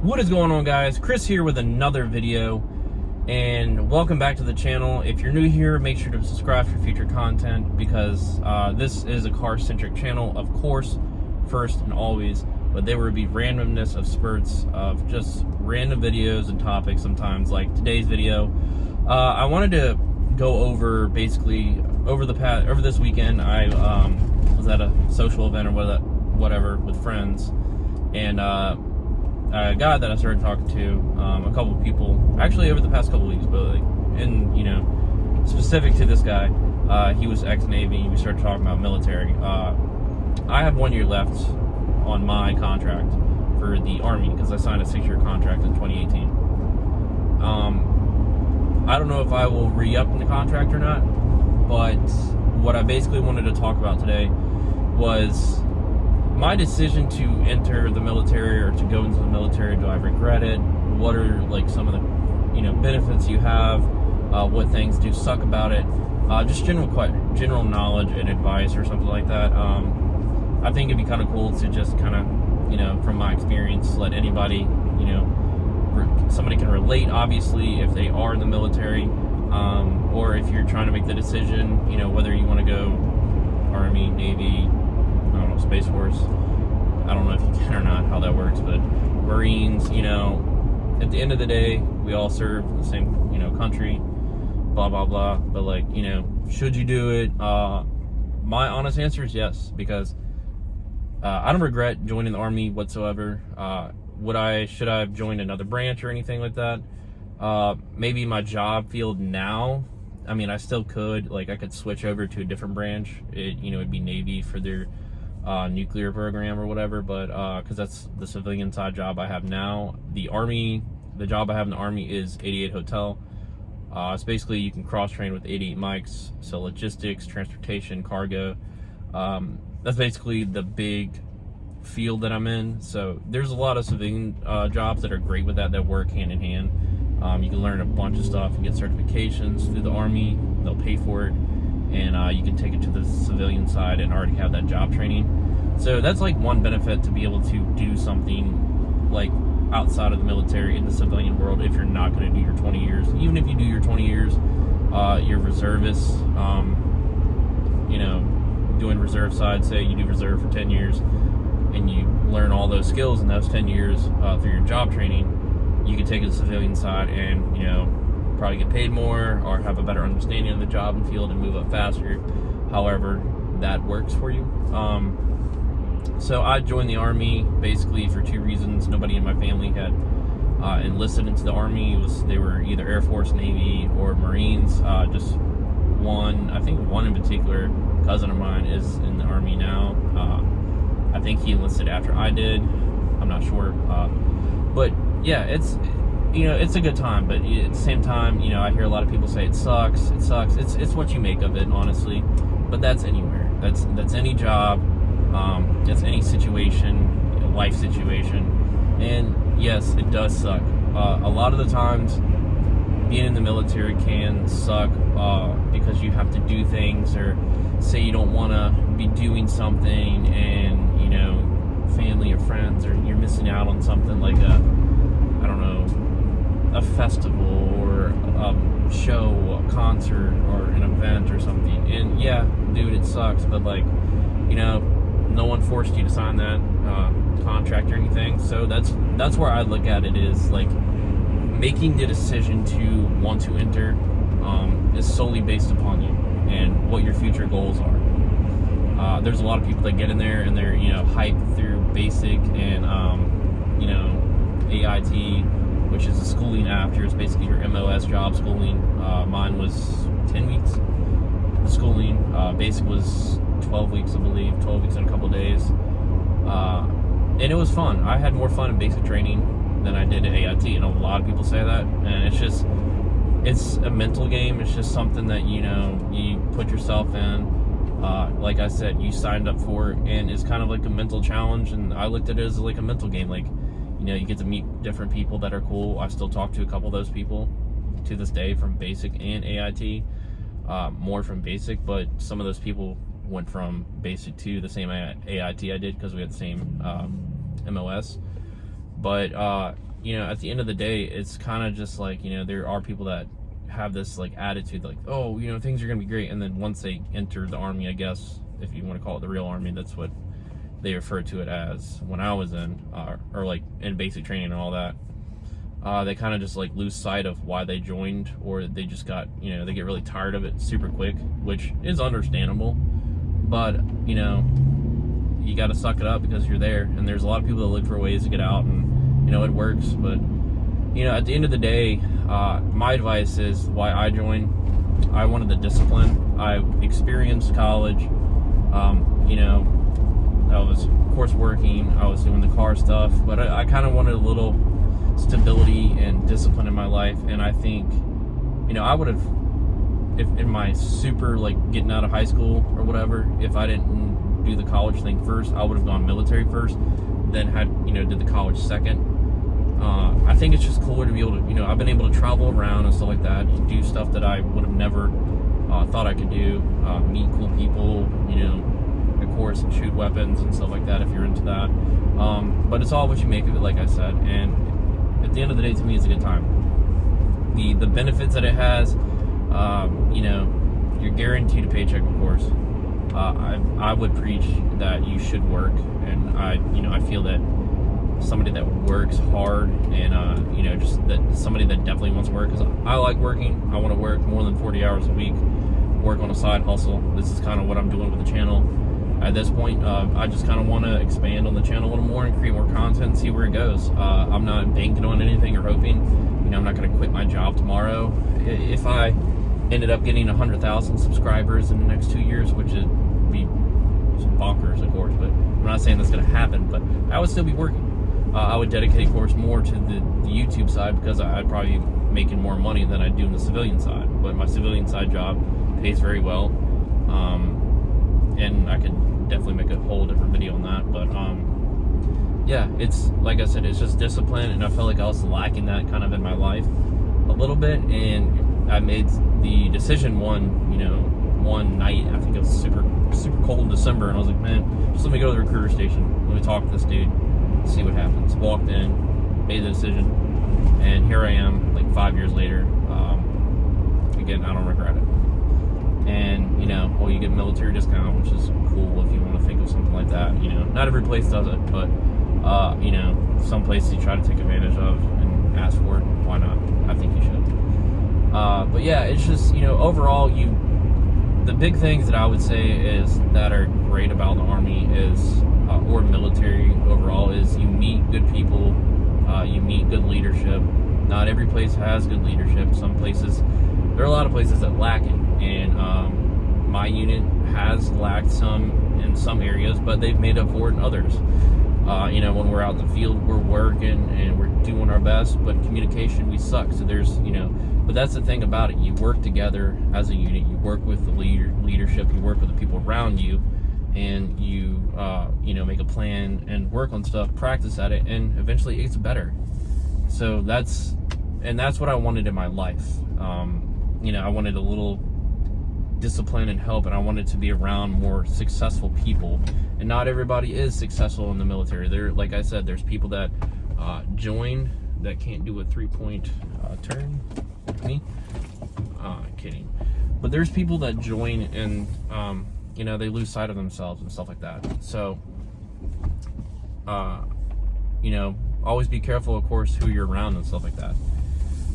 What is going on, guys? Chris here with another video, and welcome back to the channel. If you're new here, make sure to subscribe for future content, because this is a car-centric channel, of course, first and always, but there will be randomness of spurts of just random videos and topics sometimes, like today's video. I wanted to go over, basically, over this weekend, I was at a social event or whatever with friends, and a guy that I started talking to, a couple of people, actually over the past couple of weeks, but specific to this guy, he was ex-Navy. We started talking about military. I have 1 year left on my contract for the Army, because I signed a 6-year contract in 2018. I don't know if I will re-up in the contract or not, but what I basically wanted to talk about today was my decision to enter the military or to go into the military. Do I regret it? What are like some of the benefits you have? What things do suck about it? Just general knowledge and advice or something like that. I think it'd be kind of cool to just kind of from my experience, let anybody somebody can relate, obviously, if they are in the military, or if you're trying to make the decision, whether you want to go Army, Navy, I don't know, Space Force. I don't know if you can or not, how that works, but Marines, at the end of the day, we all serve the same, country, blah, blah, blah. But should you do it? My honest answer is yes, because I don't regret joining the Army whatsoever. Should I have joined another branch or anything like that? Maybe my job field now, I mean, I still could, I could switch over to a different branch. It'd be Navy for their nuclear program or whatever, but because that's the civilian side job I have now. The Army, the job I have in the Army is 88 Hotel. It's basically, you can cross-train with 88 mics, so logistics, transportation, cargo. That's basically the big field that I'm in. So there's a lot of civilian jobs that are great with that work hand in hand. You can learn a bunch of stuff and get certifications through the Army. They'll pay for it, and you can take it to the civilian side and already have that job training. So that's one benefit, to be able to do something outside of the military in the civilian world. If you're not going to do your 20 years, even if you do your 20 years, you're reservists, doing reserve side, say you do reserve for 10 years and you learn all those skills in those 10 years through your job training, you can take it to the civilian side and probably get paid more or have a better understanding of the job and field and move up faster, however that works for you. So I joined the Army basically for two reasons. Nobody in my family had enlisted into the Army. They were either Air Force, Navy, or Marines. Just one, I think one in particular, cousin of mine is in the Army now. I think he enlisted after I did. I'm not sure. But yeah, it's a good time. But at the same time, I hear a lot of people say it sucks. It sucks. It's what you make of it, honestly. But that's anywhere. That's any job. That's any situation, life situation. And yes, it does suck. A lot of the times, being in the military can suck because you have to do things, or say you don't want to be doing something, and family or friends, or you're missing out on something like a festival or a show, a concert, or an event or something. And yeah, dude, it sucks, but no one forced you to sign that contract or anything. So that's where I look at it, is making the decision to want to enter is solely based upon you and what your future goals are. There's a lot of people that get in there and they're hyped through basic and AIT, which is a schooling after. It's basically your MOS job schooling. Mine was 10 weeks. The schooling basic was 12 weeks, I believe, 12 weeks and a couple days. And it was fun. I had more fun in basic training than I did at AIT, and a lot of people say that. And it's a mental game. It's just something that, you put yourself in. Like I said, you signed up for it, and it's kind of like a mental challenge. And I looked at it as like a mental game. You get to meet different people that are cool. I still talk to a couple of those people to this day from basic and AIT. More from basic, but some of those people went from basic to the same AIT I did, because we had the same MOS. But at the end of the day, it's kind of just like, there are people that have this like attitude like, oh, things are gonna be great, and then once they enter the Army, I guess if you want to call it the real Army, that's what they refer to it as when I was in, or like in basic training and all that. They kind of just like lose sight of why they joined, or they just got, they get really tired of it super quick, which is understandable. But you got to suck it up because you're there, and there's a lot of people that look for ways to get out, and it works. But at the end of the day, my advice is why I joined. I wanted the discipline. I experienced college. I was of course working. I was doing the car stuff, but I kind of wanted a little stability and discipline in my life. And I think I would have, if in my super like getting out of high school or whatever, if I didn't do the college thing first, I would have gone military first, then did the college second. I think it's just cooler to be able to, I've been able to travel around and stuff like that, do stuff that I would have never thought I could do, meet cool people, of course, and shoot weapons and stuff like that if you're into that. But it's all what you make of it, like I said. And at the end of the day, to me, it's a good time. The benefits that it has, you're guaranteed a paycheck, of course. I would preach that you should work, and I feel that somebody that works hard and just that somebody that definitely wants to work, because I like working. I want to work more than 40 hours a week, work on a side hustle. This is kind of what I'm doing with the channel at this point. I just kind of want to expand on the channel a little more and create more content and see where it goes. I'm not banking on anything or hoping. I'm not going to quit my job tomorrow. If I ended up getting 100,000 subscribers in the next 2 years, which would be bonkers, of course, but I'm not saying that's going to happen, but I would still be working. I would dedicate, of course, more to the YouTube side, because I'd probably be making more money than I do in the civilian side. But my civilian side job pays very well, and I could definitely make a whole different video on that. But yeah, it's like I said, it's just discipline, and I felt like I was lacking that kind of in my life a little bit. And I made the decision one night. I think it was super cold in December, and I was like, man, just let me go to the recruiter station, let me talk to this dude, see what happens. Walked in, made the decision, and here I am, like 5 years later. Again, I don't regret it. And you get military discount, which is cool if you want to think of something like that. Not every place does it, but some places you try to take advantage of and ask for it. Why not? I think you should. But yeah, it's just overall, the big things that I would say is that are great about the Army is, or military overall, is you meet good people, you meet good leadership. Not every place has good leadership. Some places, there are a lot of places that lack it, and my unit has lacked some in some areas, but they've made up for it in others. When we're out in the field, we're working and we're doing our best, but communication, we suck. So there's, but that's the thing about it. You work together as a unit. You work with the leadership. You work with the people around you, and you make a plan and work on stuff, practice at it, and eventually it gets better. So that's what I wanted in my life. I wanted a little discipline and help, and I wanted to be around more successful people. And not everybody is successful in the military. Like I said, there's people that join that can't do a 3-point turn like me. Kidding. But there's people that join and they lose sight of themselves and stuff like that. So always be careful, of course, who you're around and stuff like that.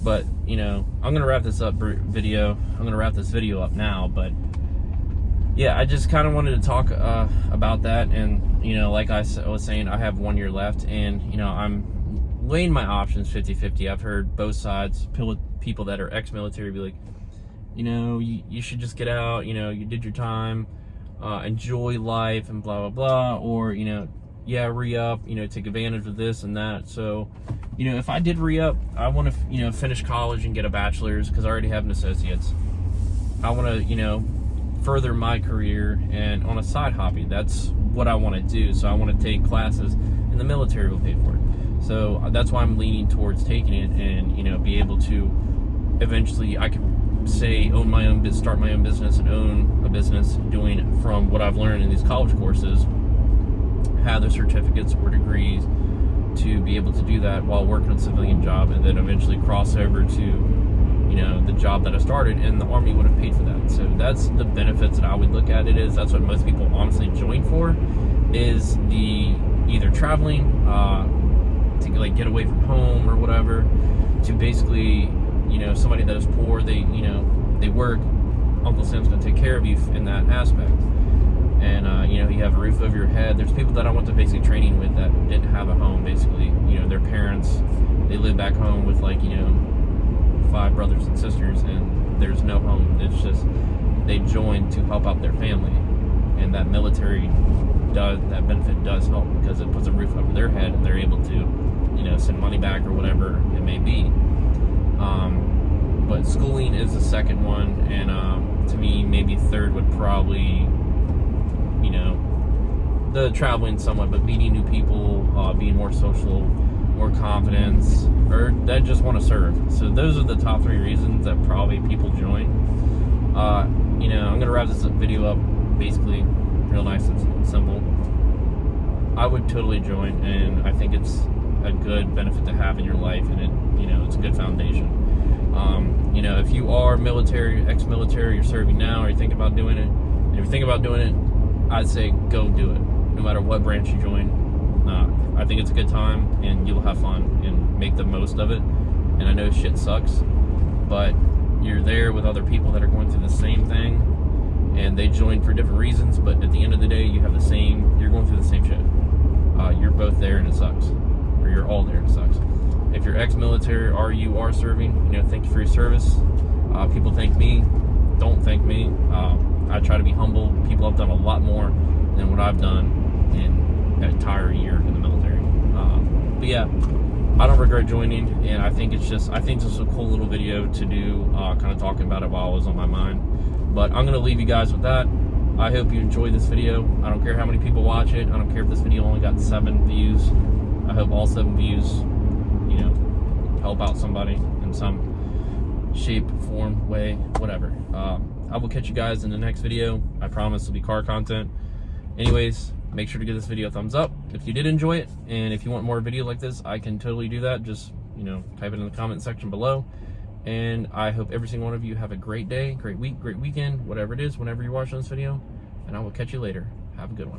But I'm gonna wrap this up video. I'm gonna wrap this video up now. But yeah, I just kind of wanted to talk about that. And like I was saying, I have 1 year left, and I'm weighing my options 50-50. I've heard both sides. People that are ex-military be like, you should just get out. You did your time, enjoy life, and blah blah blah. Or re-up. Take advantage of this and that. So if I did re-up, I want to finish college and get a bachelor's, because I already have an associate's. I want to further my career, and on a side hobby, that's what I want to do. So I want to take classes, and the military will pay for it. So that's why I'm leaning towards taking it, and be able to eventually, I can say, start my own business and own a business doing from what I've learned in these college courses, have the certificates or degrees, to be able to do that while working a civilian job, and then eventually cross over to, you know, the job that I started, and the Army would have paid for that. So that's the benefits that I would look at it is. That's what most people honestly join for, is the either traveling to like get away from home or whatever, to basically, you know, somebody that is poor, they, you know, they work, Uncle Sam's gonna take care of you in that aspect. And you know, you have a roof over your head. There's people that I went to basic training with that didn't have a home, basically. You know, their parents, they live back home with, like, you know, 5 brothers and sisters, and there's no home. It's just they joined to help out their family, and that military does, that benefit does help, because it puts a roof over their head and they're able to, you know, send money back or whatever it may be. But schooling is the second one, and to me, maybe third would probably, you know, the traveling somewhat, but meeting new people, being more social, more confidence, or that just want to serve. So those are the top 3 reasons that probably people join. You know, I'm gonna wrap this video up basically real nice and simple. I would totally join, and I think it's a good benefit to have in your life, and it, you know, it's a good foundation. You know, if you are military, ex-military, you're serving now, or you're thinking about doing it, and if you're thinking about doing it, I'd say go do it, no matter what branch you join. I think it's a good time, and you'll have fun and make the most of it. And I know shit sucks, but you're there with other people that are going through the same thing, and they join for different reasons, but at the end of the day, you have the same, you're going through the same shit. You're both there and it sucks, or you're all there and it sucks. If you're ex-military or you are serving, you know, thank you for your service. People thank me, don't thank me. I try to be humble. People have done a lot more than what I've done in an entire year in the military. But yeah, I don't regret joining, and I think it's just, I think this is a cool little video to do, kind of talking about it while it was on my mind. But I'm gonna leave you guys with that. I hope you enjoyed this video. I don't care how many people watch it. I don't care if this video only got 7 views. I hope all 7 views, you know, help out somebody in some shape, form, way, whatever. I will catch you guys in the next video. I promise it'll be car content. Anyways, make sure to give this video a thumbs up if you did enjoy it, and if you want more video like this, I can totally do that. Just, you know, type it in the comment section below. And I hope every single one of you have a great day, great week, great weekend, whatever it is, whenever you're watching this video, and I will catch you later. Have a good one.